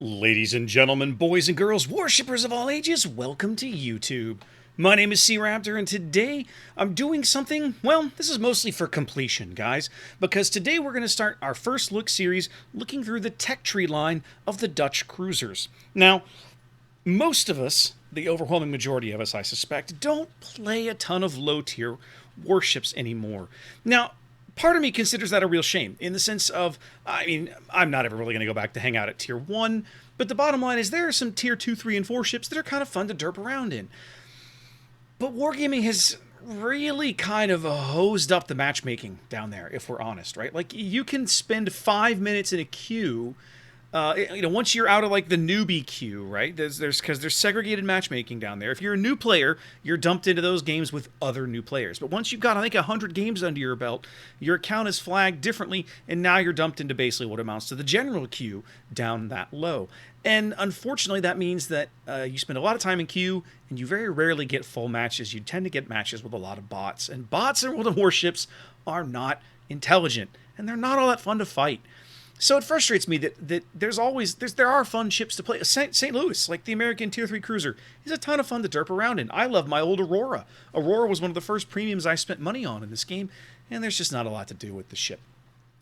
Ladies and gentlemen, boys and girls, worshippers of all ages, welcome to YouTube. My name is SeaRaptor, and today I'm doing something, well, this is mostly for completion, guys, because today we're going to start our first look series looking through the tech tree line of the Dutch cruisers. Now, most of us, the overwhelming majority of us, I suspect, don't play a ton of low-tier warships anymore. Now, part of me considers that a real shame, in the sense of, I'm not ever really going to go back to hang out at Tier 1, but the bottom line is there are some Tier 2, 3, and 4 ships that are kind of fun to derp around in. But Wargaming has really kind of hosed up the matchmaking down there, if we're honest, right? Like, you can spend 5 minutes in a queue, once you're out of like the newbie queue, right? Because there's segregated matchmaking down there. If you're a new player, you're dumped into those games with other new players. But once you've got, I think, 100 games under your belt, your account is flagged differently, and now you're dumped into basically what amounts to the general queue down that low. And unfortunately, that means that you spend a lot of time in queue, and you very rarely get full matches. You tend to get matches with a lot of bots. And bots in World of Warships are not intelligent, and they're not all that fun to fight. So it frustrates me that there are fun ships to play. St. Louis, like the American Tier 3 cruiser, is a ton of fun to derp around in. I love my old Aurora. Aurora was one of the first premiums I spent money on in this game, and there's just not a lot to do with the ship.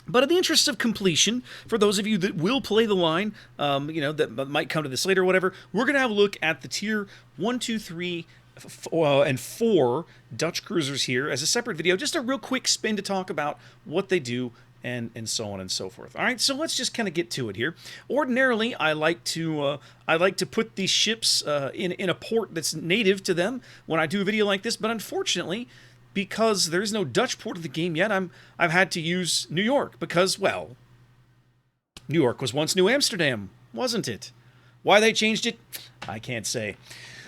But in the interest of completion, for those of you that will play the line, that might come to this later or whatever, we're going to have a look at the Tier 1, 2, 3, and 4 Dutch cruisers here as a separate video. Just a real quick spin to talk about what they do, and so on and so forth. All right, so let's just kind of get to it here. Ordinarily, I like to put these ships in a port that's native to them when I do a video like this, but unfortunately, because there's no Dutch port of the game yet, I've had to use New York because, well, New York was once New Amsterdam, wasn't it? Why they changed it, I can't say.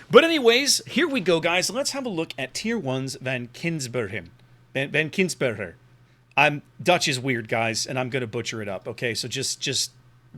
But anyways, here we go, guys. Let's have a look at Tier 1's Van Kinsbergen. Van Kinsberger. Dutch is weird, guys, and I'm going to butcher it up, okay? So just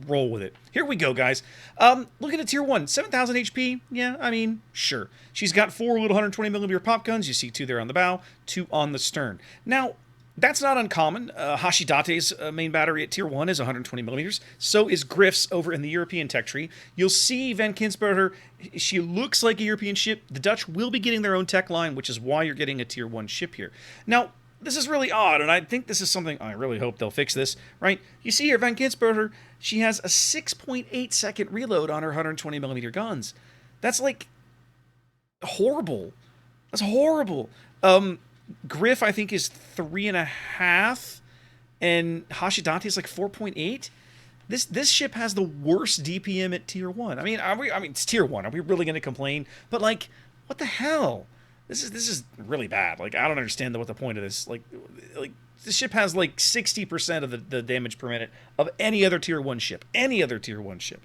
roll with it. Here we go, guys. Look at the Tier 1. 7,000 HP. Yeah, I mean, sure. She's got 4 little 120mm pop guns. You see 2 there on the bow, 2 on the stern. Now, that's not uncommon. Hashidate's main battery at Tier 1 is 120mm. So is Griff's over in the European tech tree. You'll see Van Kinsberger. She looks like a European ship. The Dutch will be getting their own tech line, which is why you're getting a Tier 1 ship here. Now, this is really odd, and I think this is something, I really hope they'll fix this, right? You see here, Van Kinsberger, she has a 6.8 second reload on her 120mm guns. That's like horrible. That's horrible. Griff, I think, is 3.5, and Hashidate is like 4.8. This ship has the worst DPM at Tier 1. I mean, it's Tier 1. Are we really going to complain? But, like, what the hell? This is really bad. Like, I don't understand what the point of this. Like this ship has like 60% of the damage per minute of any other Tier 1 ship. Any other Tier 1 ship.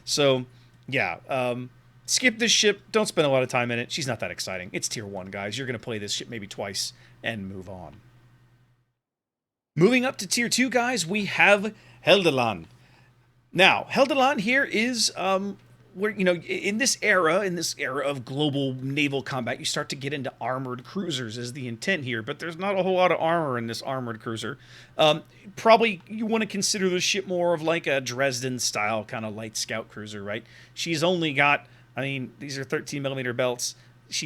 So, yeah. Skip this ship. Don't spend a lot of time in it. She's not that exciting. It's Tier 1, guys. You're going to play this ship maybe twice and move on. Moving up to Tier 2, guys, we have Gelderland. Now, Gelderland here is where, in this era of global naval combat, you start to get into armored cruisers is the intent here, but there's not a whole lot of armor in this armored cruiser. Probably you want to consider the ship more of like a Dresden style kind of light scout cruiser, right? She's only got, these are 13mm belts.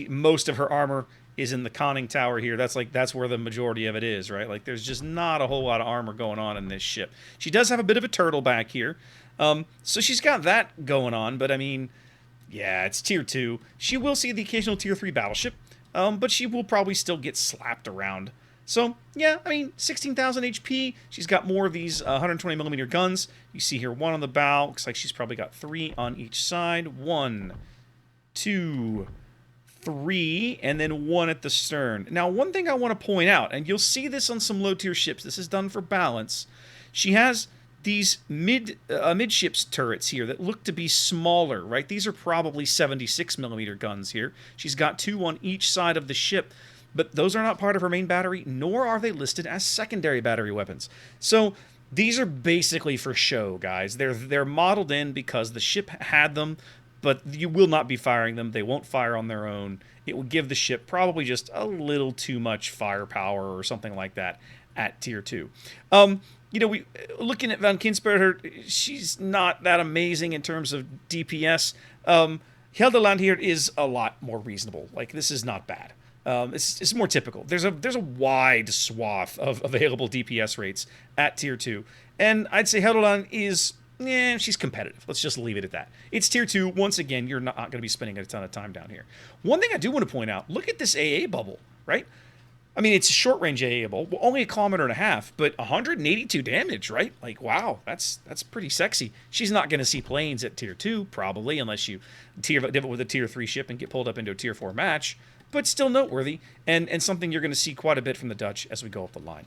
Most of her armor is in the conning tower here. That's where the majority of it is, right? Like, there's just not a whole lot of armor going on in this ship. She does have a bit of a turtle back here. So she's got that going on, but yeah, it's Tier 2. She will see the occasional Tier 3 battleship, but she will probably still get slapped around. So, yeah, 16,000 HP. She's got more of these 120mm guns. You see here 1 on the bow. Looks like she's probably got 3 on each side. 1, 2, 3, and then 1 at the stern. Now, one thing I want to point out, and you'll see this on some low-tier ships, this is done for balance. She has these midships turrets here that look to be smaller, right? These are probably 76mm guns here. She's got 2 on each side of the ship, but those are not part of her main battery, nor are they listed as secondary battery weapons. So these are basically for show, guys. They're modeled in because the ship had them, but you will not be firing them. They won't fire on their own. It will give the ship probably just a little too much firepower or something like that at Tier 2. we looking at Van Kinsberger, she's not that amazing in terms of DPS. Gelderland here is a lot more reasonable. Like, this is not bad. It's more typical. There's a wide swath of available DPS rates at tier 2, and I'd say Gelderland is, she's competitive. Let's just leave it at that. It's tier 2. Once again, you're not going to be spending a ton of time down here. One thing I do want to point out, look at this AA bubble, right? I mean, it's a short-range AA bubble, only 1.5 kilometers, but 182 damage, right? Like, wow, that's pretty sexy. She's not going to see planes at tier 2, probably, unless you div it with a tier 3 ship and get pulled up into a tier 4 match, but still noteworthy, and something you're going to see quite a bit from the Dutch as we go up the line.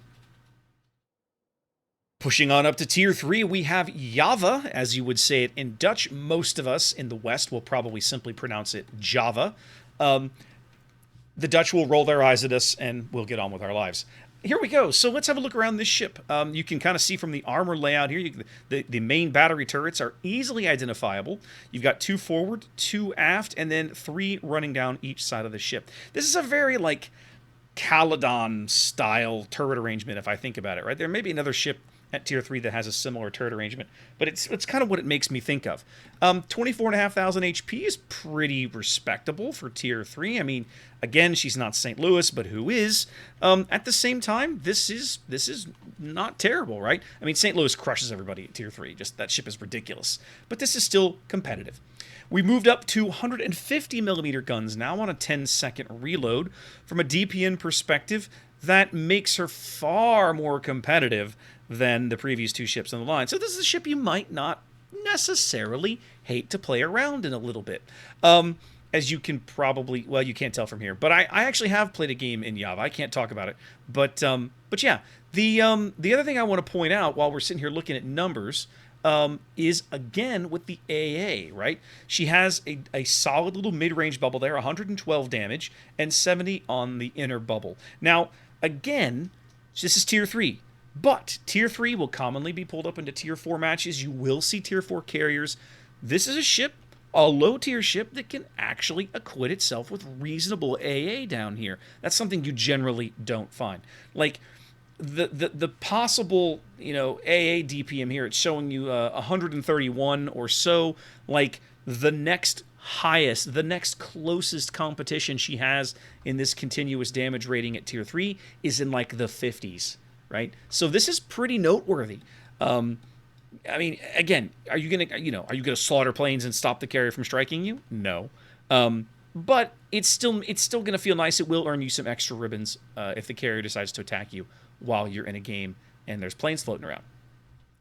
Pushing on up to tier 3, we have Java, as you would say it in Dutch. Most of us in the West will probably simply pronounce it Java. The Dutch will roll their eyes at us, and we'll get on with our lives. Here we go. So let's have a look around this ship. You can kind of see from the armor layout here, the main battery turrets are easily identifiable. You've got 2 forward, 2 aft, and then 3 running down each side of the ship. This is a very, like, Caledon-style turret arrangement, if I think about it, right? There may be another ship at tier 3 that has a similar turret arrangement, but it's kind of what it makes me think of. 24,500 HP is pretty respectable for tier 3. I mean, again, she's not St. Louis, but who is? At the same time, this is not terrible, right? I mean, St. Louis crushes everybody at tier 3. Just that ship is ridiculous, but this is still competitive. We moved up to 150mm guns now on a 10-second reload. From a DPN perspective, that makes her far more competitive than the previous 2 ships on the line. So this is a ship you might not necessarily hate to play around in a little bit. As you can probably, well, you can't tell from here, but I actually have played a game in Java. I can't talk about it, but yeah. The other thing I want to point out while we're sitting here looking at numbers is, again, with the AA, right? She has a solid little mid-range bubble there, 112 damage, and 70 on the inner bubble. Now, again, this is tier 3. But tier 3 will commonly be pulled up into tier 4 matches. You will see tier 4 carriers. This is a ship, a low-tier ship, that can actually acquit itself with reasonable AA down here. That's something you generally don't find. Like, the possible, AA DPM here, it's showing you 131 or so. Like, the next highest, the next closest competition she has in this continuous damage rating at tier 3 is in, like, the 50s. Right, so this is pretty noteworthy. I mean, again, are you gonna slaughter planes and stop the carrier from striking you? No, but it's still gonna feel nice. It will earn you some extra ribbons if the carrier decides to attack you while you're in a game and there's planes floating around.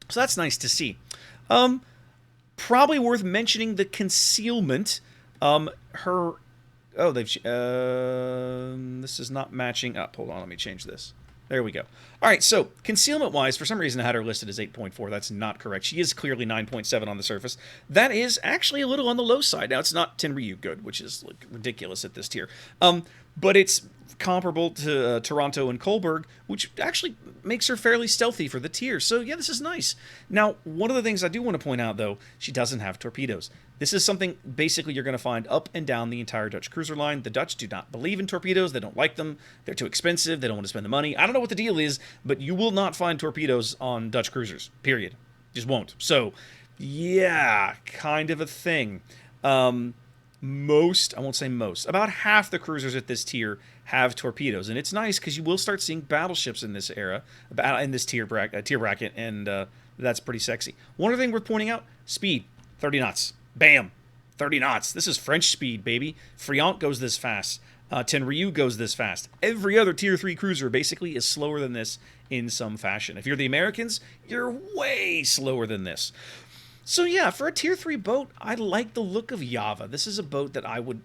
So that's nice to see. Probably worth mentioning the concealment. This is not matching up. Hold on, let me change this. There we go. All right, so concealment-wise, for some reason I had her listed as 8.4. That's not correct. She is clearly 9.7 on the surface. That is actually a little on the low side. Now, it's not Tenryu good, which is like ridiculous at this tier. But it's comparable to Toronto and Kohlberg, which actually makes her fairly stealthy for the tier. So, yeah, this is nice. Now, one of the things I do want to point out, though, she doesn't have torpedoes. This is something, basically, you're going to find up and down the entire Dutch cruiser line. The Dutch do not believe in torpedoes. They don't like them. They're too expensive. They don't want to spend the money. I don't know what the deal is, but you will not find torpedoes on Dutch cruisers, period. Just won't. So, yeah, kind of a thing. I won't say most, about half the cruisers at this tier have torpedoes, and it's nice because you will start seeing battleships in this era, in this tier bracket, and that's pretty sexy. One other thing worth pointing out, speed, 30 knots. Bam, 30 knots. This is French speed, baby. Friant goes this fast. Tenryu goes this fast. Every other tier 3 cruiser basically is slower than this in some fashion. If you're the Americans, you're way slower than this. So yeah, for a tier 3 boat, I like the look of Java. This is a boat that I would,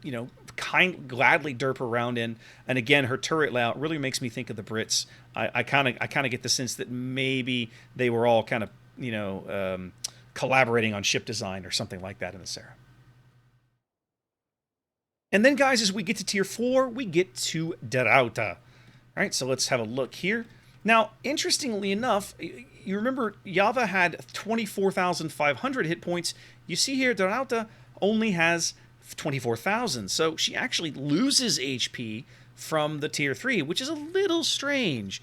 gladly derp around in. And again, her turret layout really makes me think of the Brits. I kind of get the sense that maybe they were all kind of, collaborating on ship design or something like that in this era. And then, guys, as we get to tier 4, we get to Ruyter. All right, so let's have a look here. Now, interestingly enough, you remember Java had 24,500 hit points. You see here, Ruyter only has 24,000. So she actually loses HP from the tier 3, which is a little strange.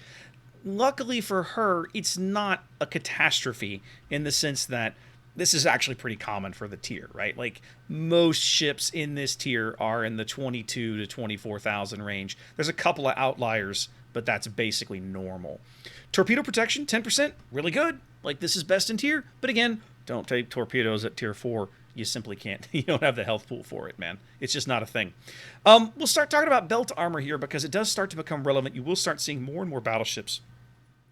luckily for her, it's not a catastrophe in the sense that this is actually pretty common for the tier, right? Like most ships in this tier are in the 22 to 24,000 range. There's a couple of outliers, but that's basically normal. Torpedo protection, 10%, really good. Like this is best in tier, but again, don't take torpedoes at tier 4. You simply can't. You don't have the health pool for it, man. It's just not a thing. We'll start talking about belt armor here because it does start to become relevant. You will start seeing more and more battleships.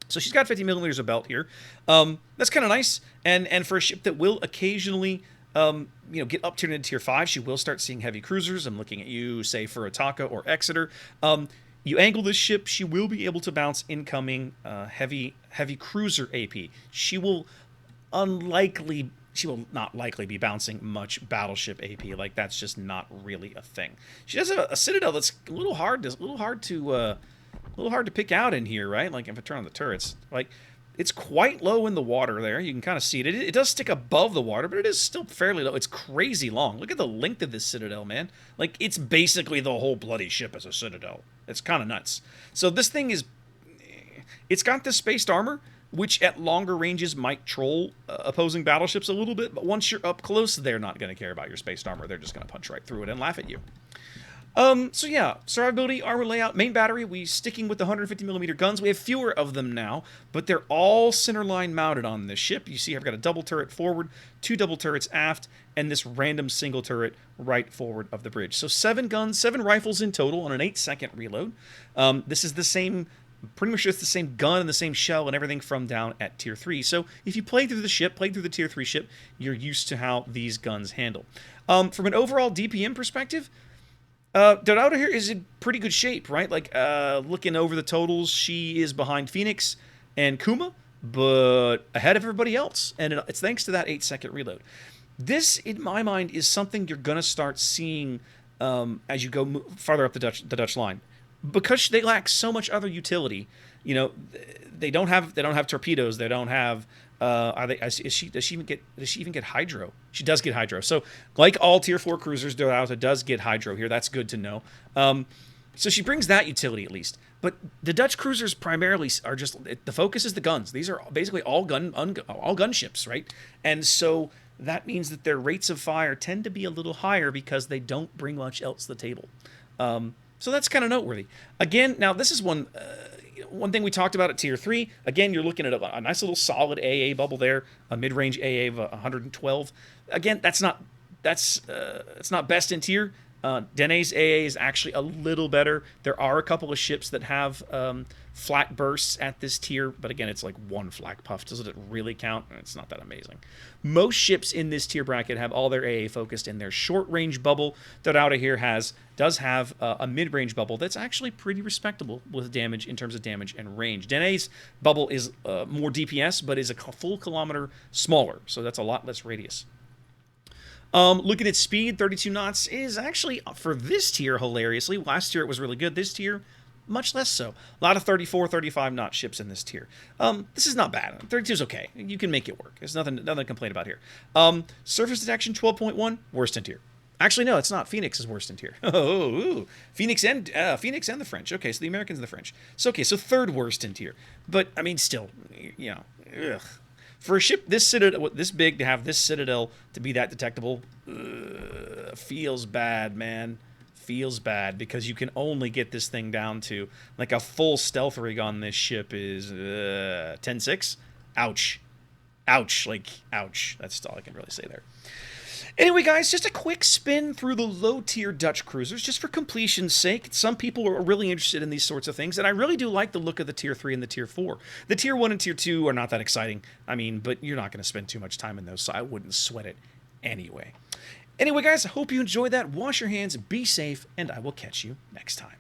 So she's got 50 millimeters of belt here. That's kind of nice. And for a ship that will occasionally, get up to tier 5, she will start seeing heavy cruisers. I'm looking at you, say, for Ataka or Exeter. You angle this ship, she will be able to bounce incoming heavy cruiser AP. She will not likely be bouncing much battleship AP. Like that's just not really a thing. She has a Citadel that's a little hard to pick out in here, right? Like if I turn on the turrets, like it's quite low in the water there. You can kind of see it. It does stick above the water, but it is still fairly low. It's crazy long. Look at the length of this Citadel, man. Like it's basically the whole bloody ship as a Citadel. It's kind of nuts. So this thing it's got this spaced armor, which at longer ranges might troll opposing battleships a little bit, but once you're up close, they're not going to care about your spaced armor. They're just going to punch right through it and laugh at you. So yeah, survivability, armor layout, main battery, we sticking with the 150mm guns. We have fewer of them now, but they're all centerline mounted on this ship. You see I've got a double turret forward, 2 double turrets aft, and this random single turret right forward of the bridge. So 7 guns, 7 rifles in total on an 8-second reload. This is the same, pretty much just the same gun and the same shell and everything from down at tier 3. So if you played through the tier 3 ship, you're used to how these guns handle. From an overall DPM perspective, Dorado here is in pretty good shape, right? Like, looking over the totals, she is behind Phoenix and Kuma, but ahead of everybody else. And it's thanks to that 8-second reload. This, in my mind, is something you're going to start seeing as you go farther up the Dutch line. Because they lack so much other utility, they don't have torpedoes, they don't have does she even get hydro? She does get hydro. So like all tier 4 cruisers, Dorado does get hydro here. That's good to know. So she brings that utility at least. But the Dutch cruisers primarily are just, the focus is the guns. These are basically all gunships, right? And so that means that their rates of fire tend to be a little higher because they don't bring much else to the table. So that's kind of noteworthy. Again, now this is one thing we talked about at tier 3. Again, you're looking at a nice little solid AA bubble there, a mid-range AA of 112. Again, it's not best in tier. Dene's AA is actually a little better. There are a couple of ships that have flat bursts at this tier, but again, it's like 1 flak puff. Does it really count? It's not that amazing. Most ships in this tier bracket have all their AA focused in their short-range bubble. Dorado here does have a mid-range bubble that's actually pretty respectable with damage in terms of damage and range. Dene's bubble is more DPS, but is a full kilometer smaller, so that's a lot less radius. Looking at speed, 32 knots is actually, for this tier, hilariously. Last tier it was really good. This tier, much less so. A lot of 34, 35 knot ships in this tier. This is not bad. 32 is okay. You can make it work. There's nothing to complain about here. Surface detection, 12.1, worst in tier. Actually, no, it's not. Phoenix is worst in tier. Phoenix and the French. Okay, so the Americans and the French. So, okay, so third worst in tier. But, I mean, still, ugh. For a ship this big to have this Citadel to be that detectable, feels bad, man. Feels bad because you can only get this thing down to like a full stealth rig on this ship is 10.6. Ouch. Ouch. Like, ouch. That's all I can really say there. Anyway, guys, just a quick spin through the low-tier Dutch cruisers, just for completion's sake. Some people are really interested in these sorts of things, and I really do like the look of the Tier 3 and the Tier 4. The Tier 1 and Tier 2 are not that exciting, but you're not going to spend too much time in those, so I wouldn't sweat it anyway. Anyway, guys, I hope you enjoyed that. Wash your hands, be safe, and I will catch you next time.